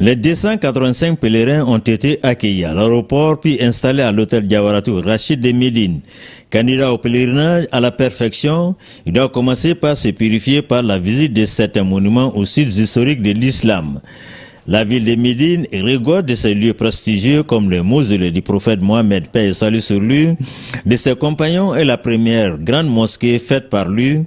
Les 285 pèlerins ont été accueillis à l'aéroport puis installés à l'hôtel Diawaratou Rachid de Médine. Candidat au pèlerinage à la perfection, il doit commencer par se purifier par la visite de certains monuments aux sites historiques de l'islam. La ville de Médine regorge de ces lieux prestigieux comme le mausolée du prophète Mohammed, paix et salut sur lui, de ses compagnons et la première grande mosquée faite par lui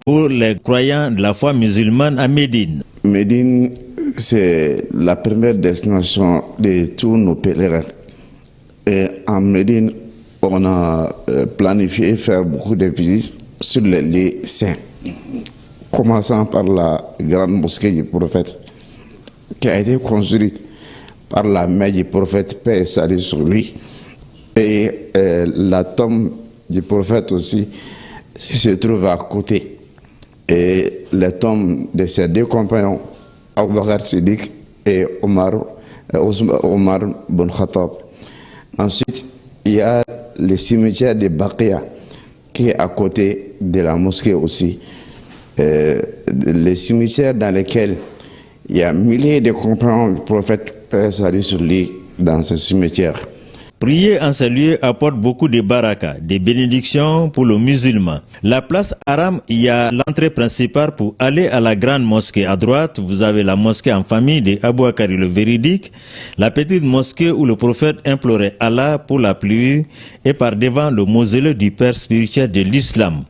pour les croyants de la foi musulmane à Médine. Médine, c'est la première destination de tous nos pèlerins. Et en Médine, on a planifié faire beaucoup de visites sur les lieux saints. Commençant par la grande mosquée du prophète, qui a été construite par la mère du prophète, paix et salut sur lui. Et la tombe du prophète aussi se trouve à côté. Et les tombes de ses deux compagnons, Abu Bakr Siddiq et Omar Ben Khattab. Ensuite, il y a le cimetière de Baqiya qui est à côté de la mosquée aussi. Le cimetière dans lequel il y a milliers de compagnons du prophète, paix et salut sur lui, dans ce cimetière. Prier en ce lieu apporte beaucoup de baraka, de bénédictions pour le musulman. La place Aram, il y a l'entrée principale pour aller à la grande mosquée. À droite, vous avez la mosquée en famille de Abou Akari le véridique, la petite mosquée où le prophète implorait Allah pour la pluie et par devant le mausolée du père spirituel de l'islam.